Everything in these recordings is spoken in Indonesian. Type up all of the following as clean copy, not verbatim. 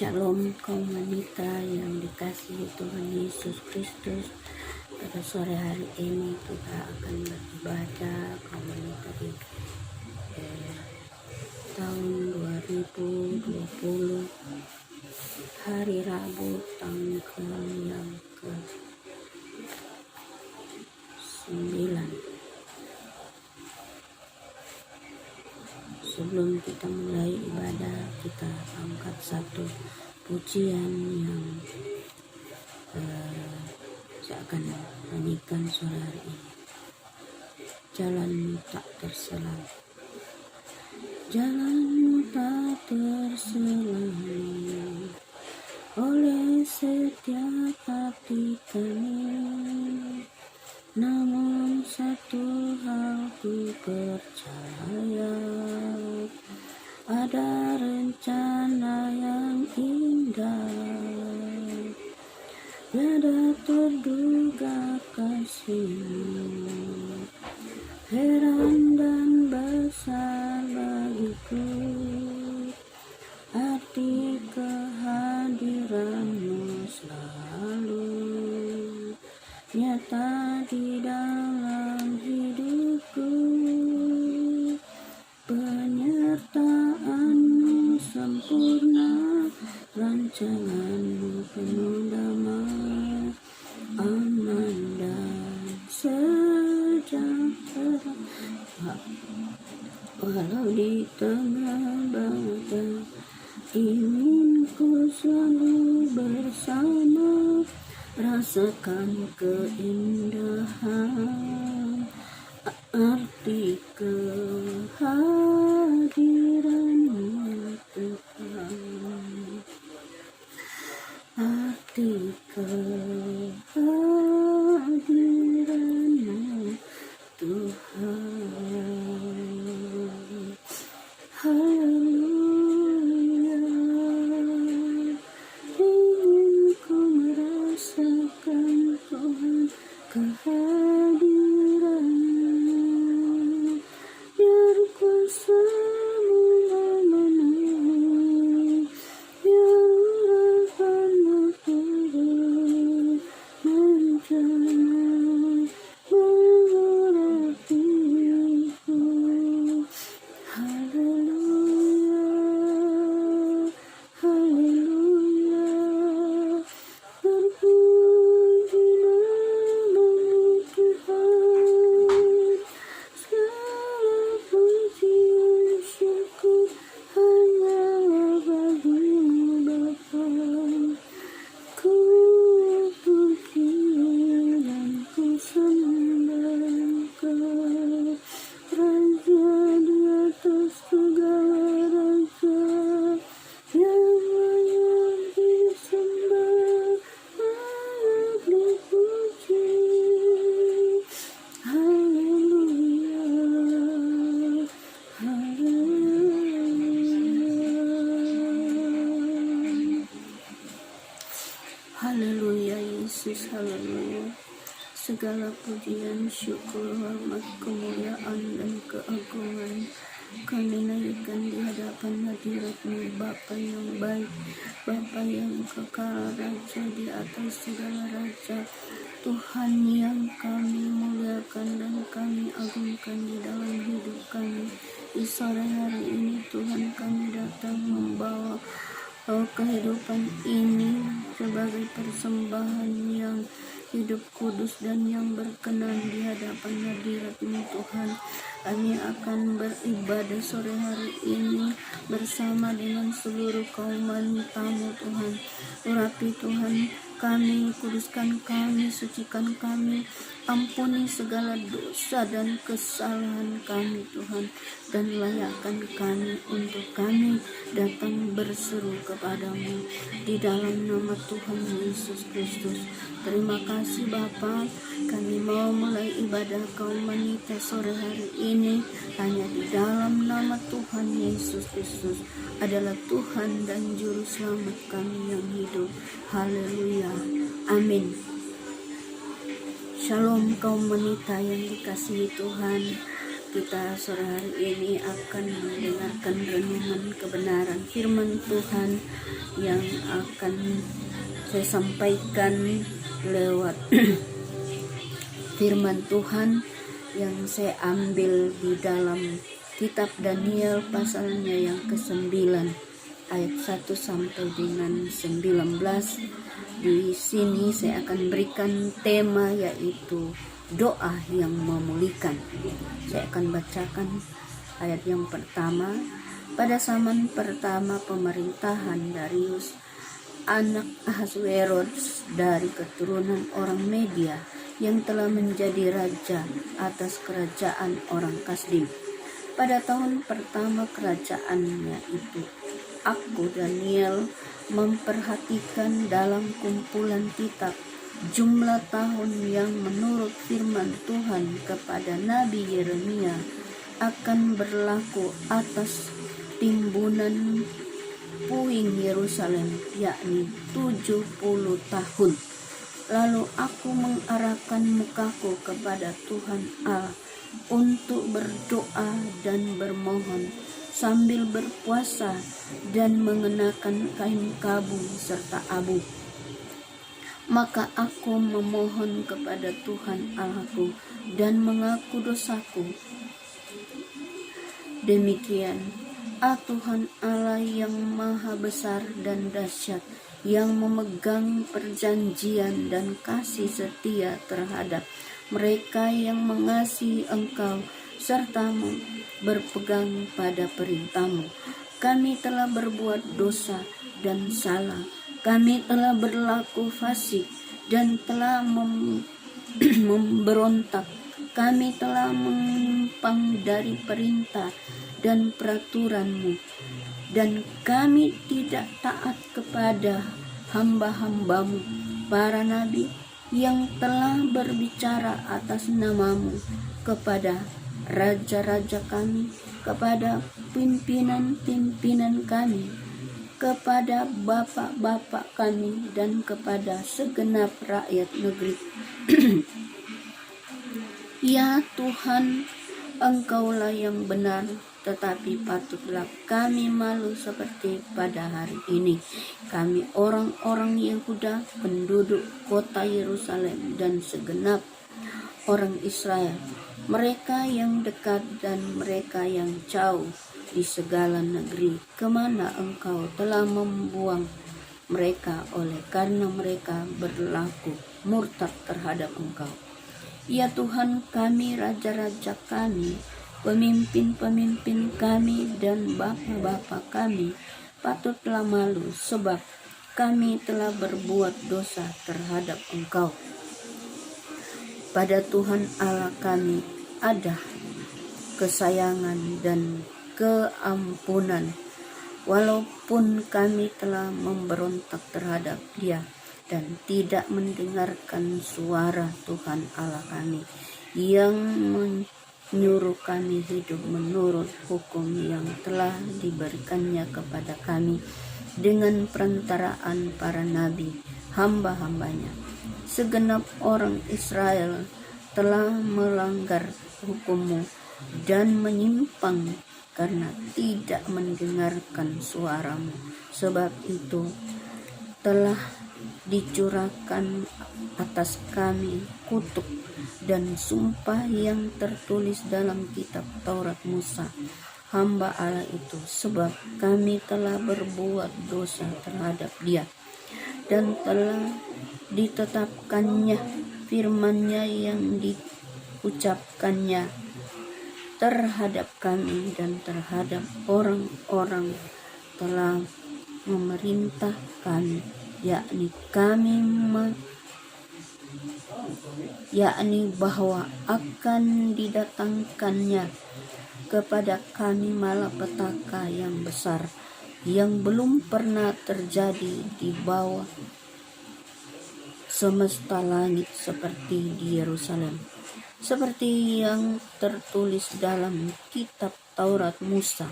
Shalom kaum wanita yang dikasihi Tuhan Yesus Kristus. Pada sore hari ini kita akan beribadah kaum wanita di tahun 2020, hari Rabu tanggal yang ke-9. Sebelum kita mulai ibadah, kita angkat satu pujian yang saya akan nyanyikan sore hari ini. Jalanmu tak terselang, jalanmu tak terselang oleh setiap hati kami. Namun satu hal ku percaya, ada rencana yang indah, tiada terduga kasih-Mu, heran dan besar bagiku arti kehadiran-Mu selalu nyata di dalam hidupku. Penyertaan-Mu sempurna, rancangan-Mu penuh damai, aman dan sejahtera. Walau di tengah badai, ingin ku selalu bersama, rasakan keindahan arti kehadiran-Mu Tuhan, arti kehadiran-Mu Tuhan. Haleluya, ingin ku merasakan Tuhan kehadiran, biar kuasa-Mu memenuhi, biar urapan-Mu turut menjamah mengurapiku. Haleluya, haleluya, terpuji nama-Mu Tuhan, segala pujian syukur hanyalah bagi-Mu Bapa. Ku puji dan ku sembah Engkau, Raja di atas segala raja, yang layak disembah, layak dipuji. Haleluya, haleluya. Haleluya Yesus, haleluya. Segala pujian, syukur, hormat, kemuliaan, dan keagungan kami naikkan di hadapan hadirat-Mu, Bapa yang baik, Bapa yang kekal, Raja di atas segala raja, Tuhan yang kami muliakan dan kami agungkan di dalam hidup kami. Di sore hari ini Tuhan, kami datang membawa kehidupan ini sebagai persembahan yang hidup, kudus, dan yang berkenan di hadapan hadirat-Mu Tuhan. Kami akan beribadah sore hari ini bersama dengan seluruh kaum wanita-Mu Tuhan. Urapi Tuhan kami, kuduskan kami, sucikan kami, ampuni segala dosa dan kesalahan kami Tuhan, dan layakkan kami untuk kami datang berseru kepadamu di dalam nama Tuhan Yesus Kristus. Terima kasih Bapa, kami mau mulai ibadah kaum wanita sore hari ini hanya di dalam nama Tuhan Yesus Kristus adalah Tuhan dan Juru Selamat kami yang hidup. Haleluya, amin. Shalom kaum wanita yang dikasihi Tuhan. kita sore hari ini akan mendengarkan renungan kebenaran firman Tuhan yang akan saya sampaikan lewat firman Tuhan yang saya ambil di dalam kitab Daniel pasalnya yang ke-9 ayat 1 sampai dengan 19. Di sini saya akan berikan tema yaitu doa yang memulihkan. Saya akan bacakan ayat yang pertama. Pada zaman pertama pemerintahan Darius, anak Ahasweros dari keturunan orang Media yang telah menjadi raja atas kerajaan orang Kasdim. Pada tahun pertama kerajaannya itu, aku Daniel memperhatikan dalam kumpulan kitab jumlah tahun yang menurut firman Tuhan kepada Nabi Yeremia akan berlaku atas timbunan puing Yerusalem, yakni 70 tahun. Lalu aku mengarahkan mukaku kepada Tuhan Allah untuk berdoa dan bermohon sambil berpuasa dan mengenakan kain kabung serta abu. Maka aku memohon kepada Tuhan Allahku dan mengaku dosaku. Demikian, Tuhan Allah yang maha besar dan dahsyat, yang memegang perjanjian dan kasih setia terhadap mereka yang mengasihi Engkau serta berpegang pada perintah-Mu. Kami telah berbuat dosa dan salah. Kami telah berlaku fasik dan telah memberontak. Kami telah menyimpang dari perintah dan peraturan-Mu. Dan kami tidak taat kepada hamba-hamba-Mu, para nabi yang telah berbicara atas nama-Mu kepada raja-raja kami, kepada pimpinan-pimpinan kami, kepada bapak-bapak kami, dan kepada segenap rakyat negeri. Ya Tuhan, Engkaulah yang benar, tetapi patutlah kami malu seperti pada hari ini. Kami orang-orang Yehuda, penduduk kota Yerusalem, dan segenap orang Israel, mereka yang dekat dan mereka yang jauh di segala negeri, kemana Engkau telah membuang mereka oleh karena mereka berlaku murtad terhadap Engkau. Ya Tuhan kami, raja-raja kami, pemimpin-pemimpin kami, dan bapa-bapa kami patutlah malu sebab kami telah berbuat dosa terhadap Engkau. Pada Tuhan Allah kami ada kesayangan dan keampunan, walaupun kami telah memberontak terhadap Dia dan tidak mendengarkan suara Tuhan Allah kami yang menyuruh kami hidup menurut hukum yang telah diberikannya kepada kami dengan perantaraan para nabi, hamba-hambanya. Segenap orang Israel telah melanggar hukum-Mu dan menyimpang karena tidak mendengarkan suara-Mu. Sebab itu telah dicurahkan atas kami kutuk dan sumpah yang tertulis dalam kitab Taurat Musa, hamba Allah itu, sebab kami telah berbuat dosa terhadap Dia dan telah ditetapkannya firman-Nya yang diucapkannya terhadap kami dan terhadap orang-orang telah memerintah kami, yakni bahwa akan didatangkannya kepada kami malapetaka yang besar yang belum pernah terjadi di bawah semesta langit seperti di Yerusalem, seperti yang tertulis dalam kitab Taurat Musa.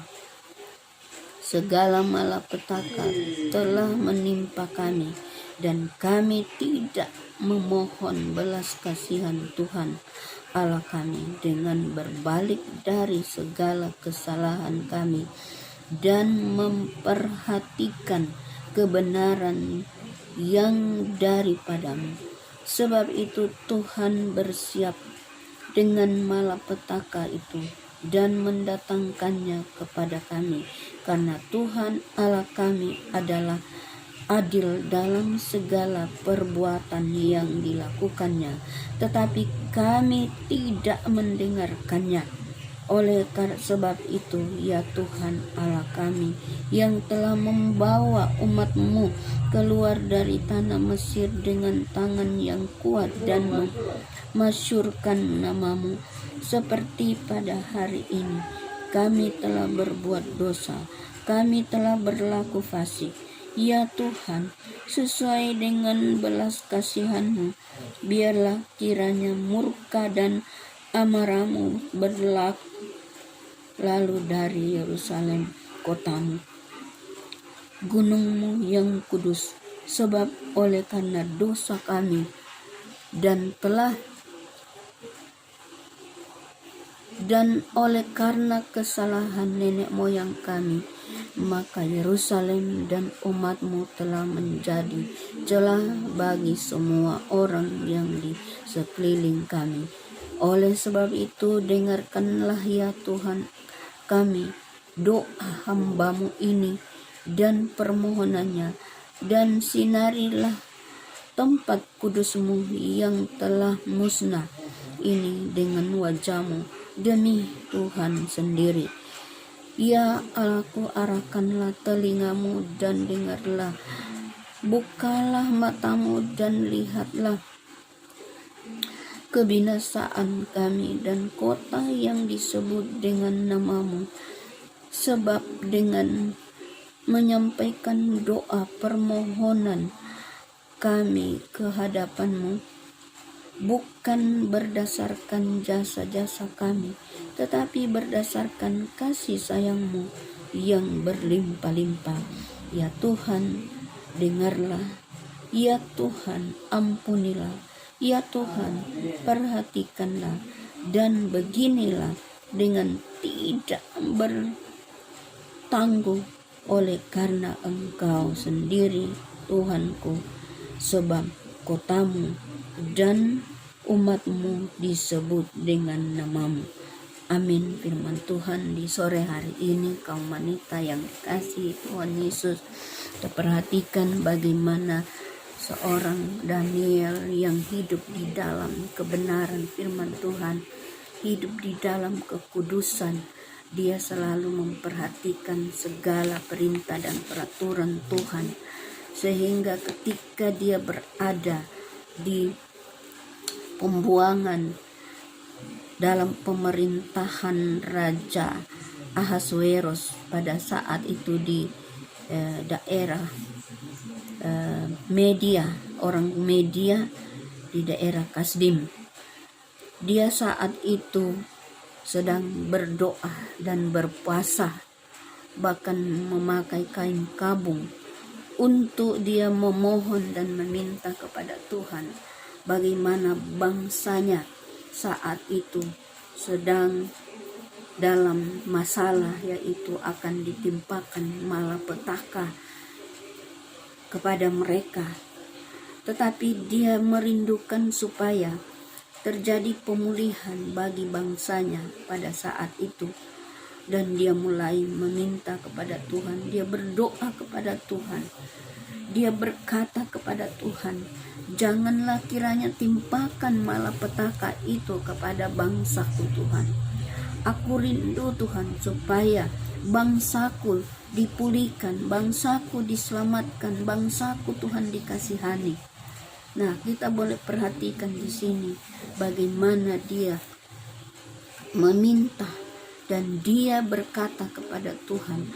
Segala malapetaka telah menimpa kami, dan kami tidak memohon belas kasihan Tuhan Allah kami dengan berbalik dari segala kesalahan kami dan memperhatikan kebenaran yang daripadamu. Sebab itu Tuhan bersiap dengan malapetaka itu dan mendatangkannya kepada kami, karena Tuhan Allah kami adalah adil dalam segala perbuatan yang dilakukannya, tetapi kami tidak mendengarkannya. Oleh sebab itu, ya Tuhan Allah kami, yang telah membawa umat-Mu keluar dari tanah Mesir dengan tangan yang kuat dan memasyurkan nama-Mu, seperti pada hari ini, kami telah berbuat dosa, kami telah berlaku fasik. Ya Tuhan, sesuai dengan belas kasihan-Mu, biarlah kiranya murka dan amarah-Mu berlaku lalu dari Yerusalem, kotamu, gunung-Mu yang kudus, sebab oleh karena dosa kami dan oleh karena kesalahan nenek moyang kami, maka Yerusalem dan umat-Mu telah menjadi celah bagi semua orang yang di sekeliling kami. Oleh sebab itu, dengarkanlah ya Tuhan kami doa hamba-Mu ini dan permohonannya, dan sinarilah tempat kudus-Mu yang telah musnah ini dengan wajah-Mu demi Tuhan sendiri. Ya Allahku, arahkanlah telinga-Mu dan dengarlah, bukalah mata-Mu dan lihatlah kebinasaan kami dan kota yang disebut dengan nama-Mu, sebab dengan menyampaikan doa permohonan kami ke hadapan-Mu bukan berdasarkan jasa-jasa kami, tetapi berdasarkan kasih sayang-Mu yang berlimpah-limpah. Ya Tuhan, dengarlah. Ya Tuhan, ampunilah. Ya Tuhan, perhatikanlah, dan beginilah dengan tidak bertangguh, oleh karena Engkau sendiri Tuhanku, sebab kotamu dan umat-Mu disebut dengan nama-Mu. Amin. Firman Tuhan di sore hari ini, kaum wanita yang dikasihi Tuhan Yesus, kita perhatikan bagaimana seorang Daniel yang hidup di dalam kebenaran firman Tuhan, hidup di dalam kekudusan. Dia selalu memperhatikan segala perintah dan peraturan Tuhan, sehingga ketika dia berada di pembuangan dalam pemerintahan Raja Ahasuerus pada saat itu di daerah Media, orang Media di daerah Kasdim. Dia saat itu sedang berdoa dan berpuasa, bahkan memakai kain kabung untuk dia memohon dan meminta kepada Tuhan bagaimana bangsanya saat itu sedang dalam masalah, yaitu akan ditimpakan malapetaka kepada mereka. Tetapi dia merindukan supaya terjadi pemulihan bagi bangsanya pada saat itu, dan dia mulai meminta kepada Tuhan. Dia berdoa kepada Tuhan. Dia berkata kepada Tuhan, janganlah kiranya timpakan malapetaka itu kepada bangsaku Tuhan. Aku rindu Tuhan supaya bangsaku dipulihkan, bangsaku diselamatkan, bangsaku Tuhan dikasihani. Nah, kita boleh perhatikan di sini bagaimana dia meminta dan dia berkata kepada Tuhan,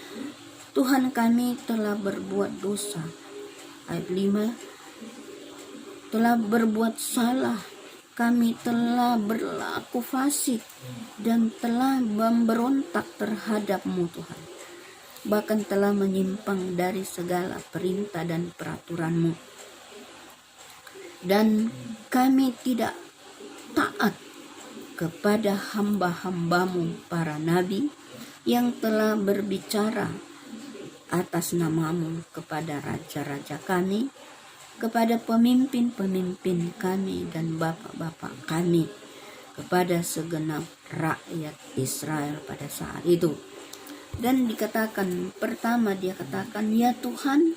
Tuhan, kami telah berbuat dosa. Ayat 5, telah berbuat salah, kami telah berlaku fasik dan telah memberontak terhadap-Mu Tuhan, bahkan telah menyimpang dari segala perintah dan peraturan-Mu, dan kami tidak taat kepada hamba-hambamu para nabi yang telah berbicara atas namamu kepada raja-raja kami, kepada pemimpin-pemimpin kami dan bapak-bapak kami, kepada segenap rakyat Israel pada saat itu. Dan dikatakan, pertama dia katakan, ya Tuhan,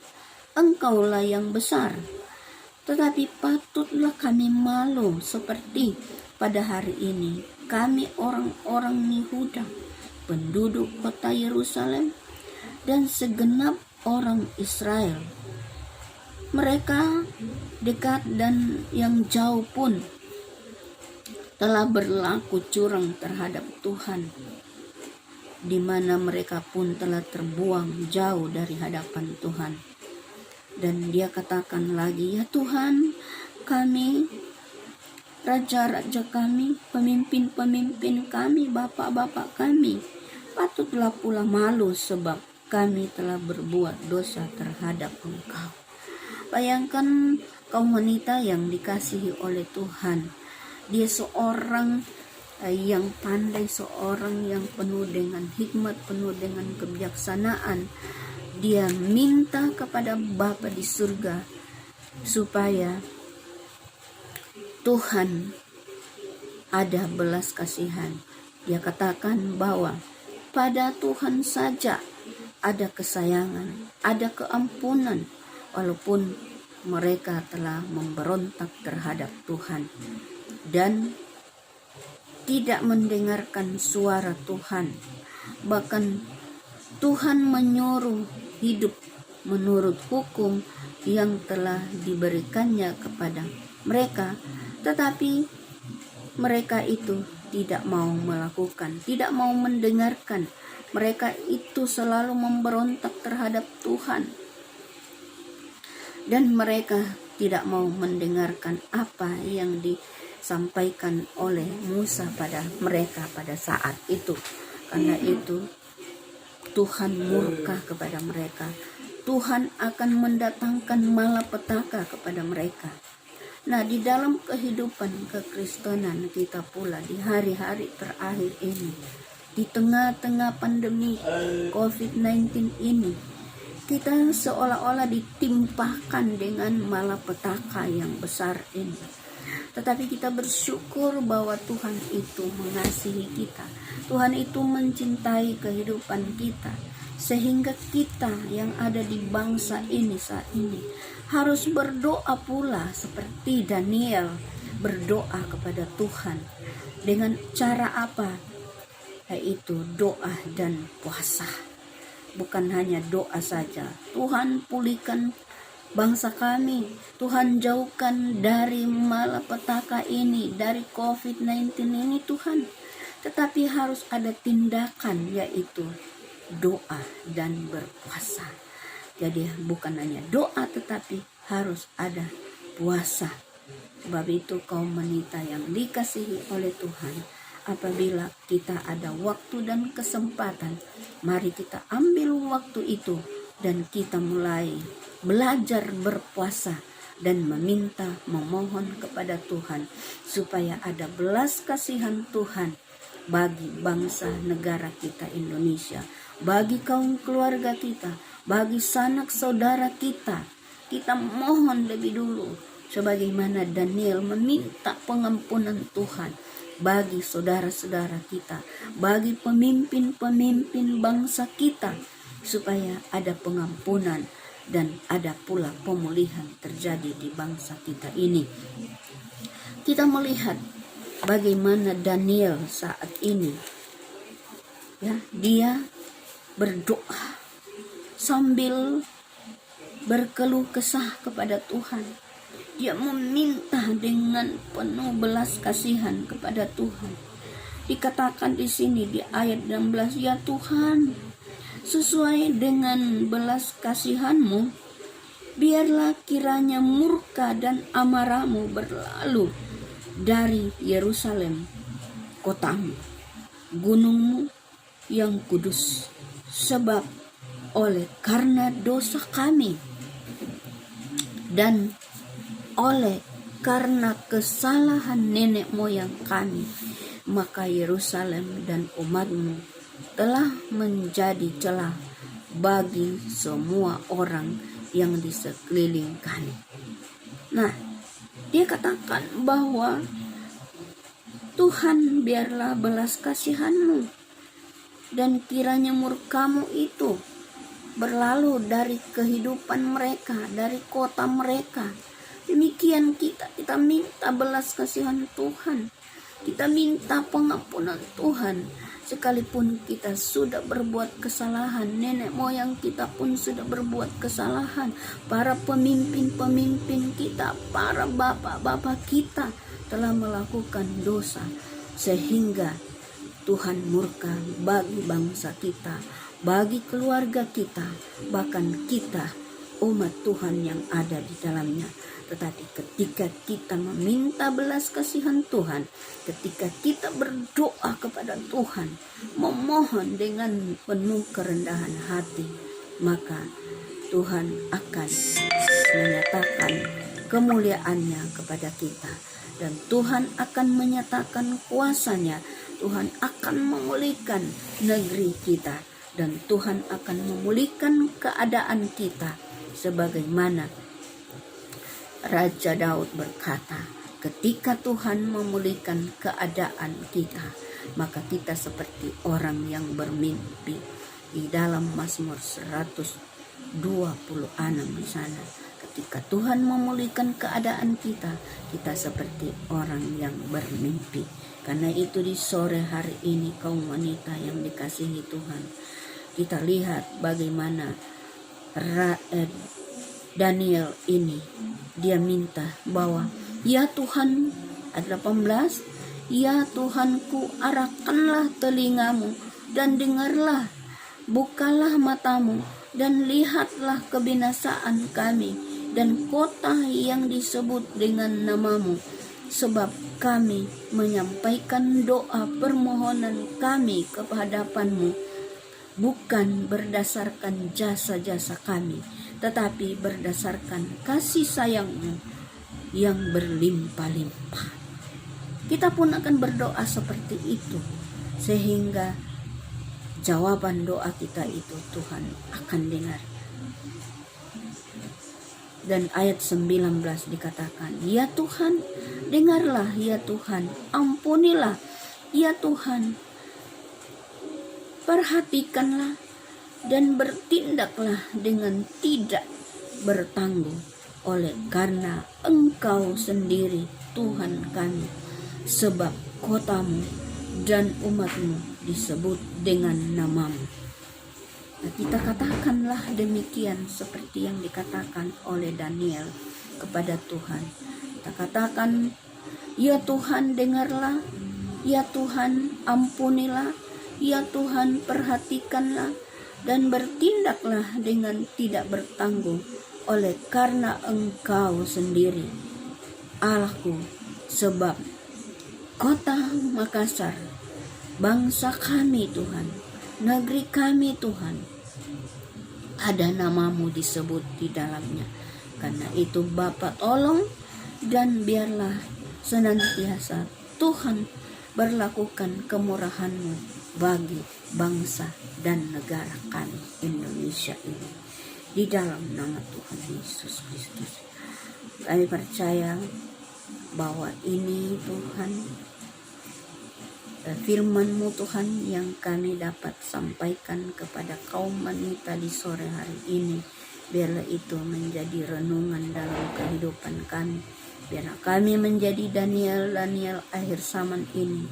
Engkaulah yang besar, tetapi patutlah kami malu seperti pada hari ini. Kami orang-orang Yehuda, penduduk kota Yerusalem, dan segenap orang Israel. Mereka dekat dan yang jauh pun telah berlaku curang terhadap Tuhan, di mana mereka pun telah terbuang jauh dari hadapan Tuhan. Dan dia katakan lagi, ya Tuhan, kami, raja-raja kami, pemimpin-pemimpin kami, bapak-bapak kami, patutlah pula malu sebab kami telah berbuat dosa terhadap Engkau. Bayangkan kaum wanita yang dikasihi oleh Tuhan. Dia seorang yang pandai, seorang yang penuh dengan hikmat, penuh dengan kebijaksanaan. Dia minta kepada Bapa di surga supaya Tuhan ada belas kasihan. Dia katakan bahwa pada Tuhan saja ada kesayangan, ada keampunan, walaupun mereka telah memberontak terhadap Tuhan dan tidak mendengarkan suara Tuhan. Bahkan Tuhan menyuruh hidup menurut hukum yang telah diberikannya kepada mereka, tetapi mereka itu tidak mau melakukan, tidak mau mendengarkan. Mereka itu selalu memberontak terhadap Tuhan. Dan mereka tidak mau mendengarkan apa yang disampaikan oleh Musa pada mereka pada saat itu. Karena itu Tuhan murka kepada mereka. Tuhan akan mendatangkan malapetaka kepada mereka. Nah, di dalam kehidupan kekristenan kita pula di hari-hari terakhir ini, di tengah-tengah pandemi COVID-19 ini, kita seolah-olah ditimpahkan dengan malapetaka yang besar ini. Tetapi kita bersyukur bahwa Tuhan itu mengasihi kita. Tuhan itu mencintai kehidupan kita. Sehingga kita yang ada di bangsa ini saat ini harus berdoa pula seperti Daniel berdoa kepada Tuhan. Dengan cara apa? Yaitu doa dan puasa. Bukan hanya doa saja. Tuhan pulihkan bangsa kami. Tuhan jauhkan dari malapetaka ini, dari COVID-19 ini Tuhan. Tetapi harus ada tindakan, yaitu doa dan berpuasa. Jadi bukan hanya doa, tetapi harus ada puasa. Sebab itu kaum wanita yang dikasihi oleh Tuhan, apabila kita ada waktu dan kesempatan, mari kita ambil waktu itu dan kita mulai belajar berpuasa dan meminta, memohon kepada Tuhan supaya ada belas kasihan Tuhan bagi bangsa negara kita Indonesia, bagi kaum keluarga kita, bagi sanak saudara kita. Kita mohon lebih dulu sebagaimana Daniel meminta pengampunan Tuhan bagi saudara-saudara kita, bagi pemimpin-pemimpin bangsa kita, supaya ada pengampunan dan ada pula pemulihan terjadi di bangsa kita ini. Kita melihat bagaimana Daniel saat ini, ya, dia berdoa sambil berkeluh kesah kepada Tuhan. Dia meminta dengan penuh belas kasihan kepada Tuhan. Dikatakan di sini di ayat 16, ya Tuhan, sesuai dengan belas kasihan-Mu, biarlah kiranya murka dan amarah-Mu berlalu dari Yerusalem, kotamu, gunungmu yang kudus, sebab oleh karena dosa kami dan oleh karena kesalahan nenek moyang kami, maka Yerusalem dan umatmu telah menjadi celah bagi semua orang yang di sekeliling kami. Nah, dia katakan bahwa Tuhan, biarlah belas kasihan-Mu dan kiranya murka-Mu itu berlalu dari kehidupan mereka, dari kota mereka. Demikian kita minta belas kasihan Tuhan. Kita minta pengampunan Tuhan. Sekalipun kita sudah berbuat kesalahan, nenek moyang kita pun sudah berbuat kesalahan, para pemimpin-pemimpin kita, para bapak-bapak kita telah melakukan dosa, sehingga Tuhan murka bagi bangsa kita, bagi keluarga kita, bahkan kita umat Tuhan yang ada di dalamnya. Tetapi ketika kita meminta belas kasihan Tuhan, ketika kita berdoa kepada Tuhan, memohon dengan penuh kerendahan hati, maka Tuhan akan menyatakan kemuliaannya kepada kita. Dan Tuhan akan menyatakan kuasanya. Tuhan akan memulihkan negeri kita. Dan Tuhan akan memulihkan keadaan kita. Sebagaimana Raja Daud berkata, ketika Tuhan memulihkan keadaan kita, maka kita seperti orang yang bermimpi. Di dalam Mazmur 126 di sana, ketika Tuhan memulihkan keadaan kita, kita seperti orang yang bermimpi. Karena itu di sore hari ini kaum wanita yang dikasihi Tuhan, kita lihat bagaimana Daniel ini, dia minta bahwa, ya Tuhan, ayat 18, ya Tuhanku, arahkanlah telingamu dan dengarlah, bukalah matamu dan lihatlah kebinasaan kami dan kota yang disebut dengan namamu, sebab kami menyampaikan doa permohonan kami kehadapanmu, bukan berdasarkan jasa-jasa kami, tetapi berdasarkan kasih sayang-Mu yang berlimpah-limpah. Kita pun akan berdoa seperti itu, sehingga jawaban doa kita itu Tuhan akan dengar. Dan ayat 19 dikatakan, ya Tuhan, dengarlah, ya Tuhan, ampunilah, ya Tuhan, perhatikanlah dan bertindaklah dengan tidak bertanggung, oleh karena Engkau sendiri Tuhan kami, sebab kotamu dan umatmu disebut dengan namamu. Nah, kita katakanlah demikian seperti yang dikatakan oleh Daniel kepada Tuhan. Kita katakan, ya Tuhan, dengarlah, ya Tuhan, ampunilah, ya Tuhan, perhatikanlah dan bertindaklah dengan tidak bertanggung, oleh karena Engkau sendiri Allahku, sebab kota Makassar, bangsa kami Tuhan, negeri kami Tuhan, ada namamu disebut di dalamnya. Karena itu Bapa tolong, dan biarlah senantiasa Tuhan berlakukan kemurahan-Mu bagi bangsa dan negara kami Indonesia ini, di dalam nama Tuhan Yesus Kristus. Kami percaya bahwa ini Tuhan, firman-Mu Tuhan yang kami dapat sampaikan kepada kaum wanita di sore hari ini. Biarlah itu menjadi renungan dalam kehidupan kami. Biarlah kami menjadi Daniel akhir zaman ini,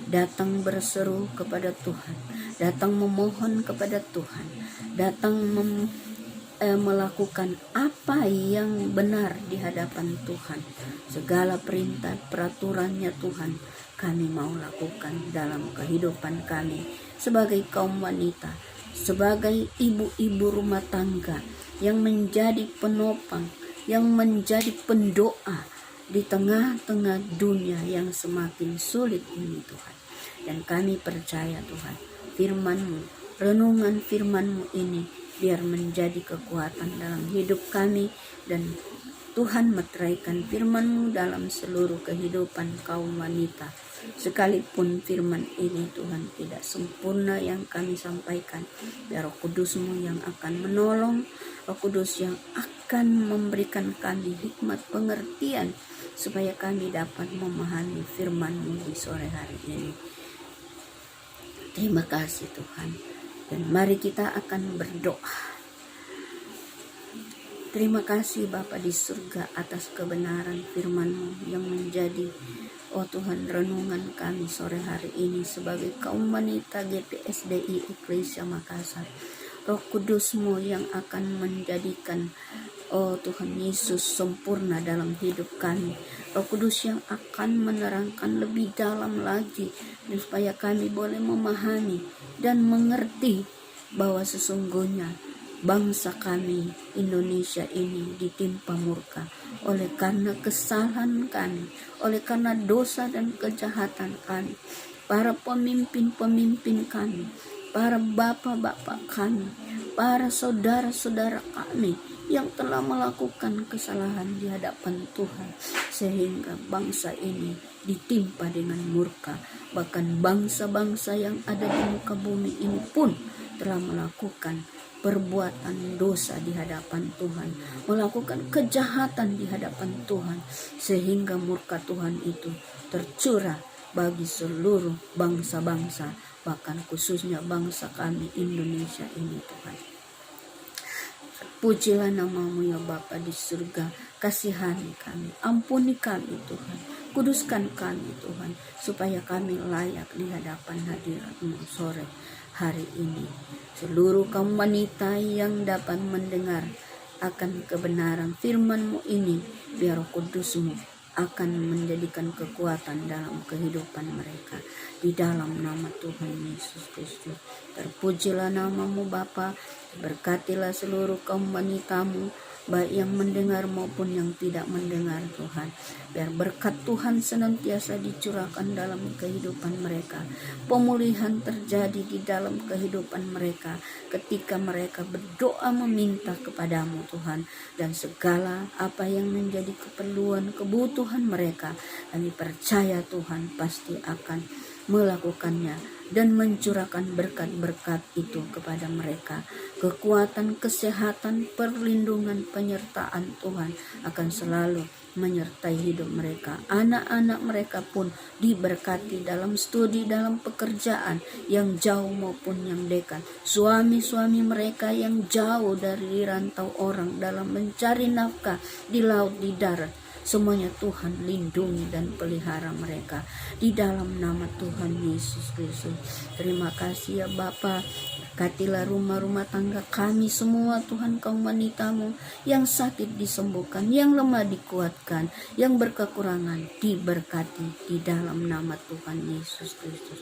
datang berseru kepada Tuhan, datang memohon kepada Tuhan, datang melakukan apa yang benar di hadapan Tuhan. Segala perintah peraturannya Tuhan kami mau lakukan dalam kehidupan kami sebagai kaum wanita, sebagai ibu-ibu rumah tangga yang menjadi penopang, yang menjadi pendoa di tengah-tengah dunia yang semakin sulit ini Tuhan. Dan kami percaya Tuhan, firman-Mu, renungan firman-Mu ini biar menjadi kekuatan dalam hidup kami, dan Tuhan meteraikan firman-Mu dalam seluruh kehidupan kaum wanita Sekalipun firman ini Tuhan tidak sempurna yang kami sampaikan, biar Roh Kudus-Mu yang akan menolong, Roh Kudus yang akan memberikan kami hikmat pengertian supaya kami dapat memahami firman-Mu di sore hari ini. Terima kasih Tuhan. Dan mari kita akan berdoa. Terima kasih Bapa di surga atas kebenaran firman-Mu yang menjadi Tuhan renungan kami sore hari ini sebagai kaum wanita GPSDI Eklesia Makassar. Roh Kudus-Mu yang akan menjadikan Tuhan Yesus sempurna dalam hidup kami. Roh Kudus yang akan menerangkan lebih dalam lagi supaya kami boleh memahami dan mengerti bahwa sesungguhnya bangsa kami Indonesia ini ditimpa murka oleh karena kesalahan kami, oleh karena dosa dan kejahatan kami. Para pemimpin-pemimpin kami, para bapak-bapak kami, para saudara-saudara kami yang telah melakukan kesalahan di hadapan Tuhan, sehingga bangsa ini ditimpa dengan murka. Bahkan bangsa-bangsa yang ada di muka bumi ini pun telah melakukan perbuatan dosa di hadapan Tuhan, melakukan kejahatan di hadapan Tuhan, sehingga murka Tuhan itu tercurah bagi seluruh bangsa-bangsa, bahkan khususnya bangsa kami Indonesia ini Tuhan. Pujilah nama-Mu ya Bapa di surga, kasihani kami, ampuni kami Tuhan, kuduskan kami Tuhan, supaya kami layak di hadapan hadirat-Mu sore hari ini. Seluruh kaum wanita yang dapat mendengar akan kebenaran firman-Mu ini, biar Roh Kudus-Mu akan menjadikan kekuatan dalam kehidupan mereka. Di dalam nama Tuhan Yesus Kristus. Terpujilah nama-Mu Bapa, berkatilah seluruh kaum wanita-Mu, baik yang mendengar maupun yang tidak mendengar Tuhan. Biar berkat Tuhan senantiasa dicurahkan dalam kehidupan mereka. Pemulihan terjadi di dalam kehidupan mereka ketika mereka berdoa meminta kepadamu Tuhan. Dan segala apa yang menjadi keperluan, kebutuhan mereka, kami percaya Tuhan pasti akan melakukannya dan mencurahkan berkat-berkat itu kepada mereka. Kekuatan, kesehatan, perlindungan, penyertaan Tuhan akan selalu menyertai hidup mereka. Anak-anak mereka pun diberkati dalam studi, dalam pekerjaan yang jauh maupun yang dekat. Suami-suami mereka yang jauh dari rantau orang dalam mencari nafkah di laut, di darat, semuanya Tuhan lindungi dan pelihara mereka di dalam nama Tuhan Yesus Kristus. Terima kasih ya Bapa. Berkatilah rumah-rumah tangga kami semua Tuhan, kaum wanita-Mu yang sakit disembuhkan, yang lemah dikuatkan, yang berkekurangan diberkati di dalam nama Tuhan Yesus Kristus.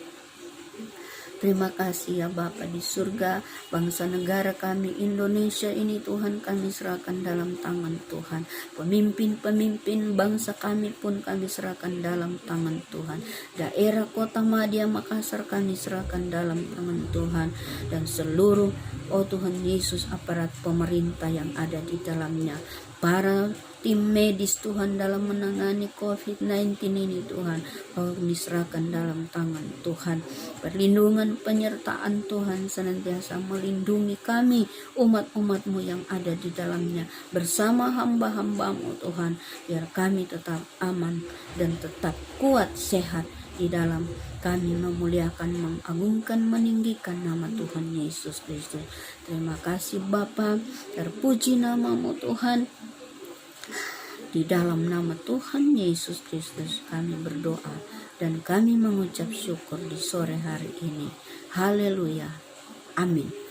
Terima kasih ya Bapa di surga. Bangsa negara kami Indonesia ini Tuhan kami serahkan dalam tangan Tuhan. Pemimpin-pemimpin bangsa kami pun kami serahkan dalam tangan Tuhan. Daerah Kota Madya Makassar kami serahkan dalam tangan Tuhan. Dan seluruh Tuhan Yesus aparat pemerintah yang ada di dalamnya. Para tim medis Tuhan dalam menangani COVID-19 ini Tuhan, kami serahkan dalam tangan Tuhan. Perlindungan penyertaan Tuhan senantiasa melindungi kami umat-umat-Mu yang ada di dalamnya bersama hamba-hamba-Mu Tuhan, biar kami tetap aman dan tetap kuat sehat di dalam kami memuliakan, mengagungkan, meninggikan nama Tuhan Yesus Kristus. Terima kasih Bapa, terpuji nama-Mu Tuhan. Di dalam nama Tuhan Yesus Kristus kami berdoa dan kami mengucap syukur di sore hari ini. Haleluya. Amin.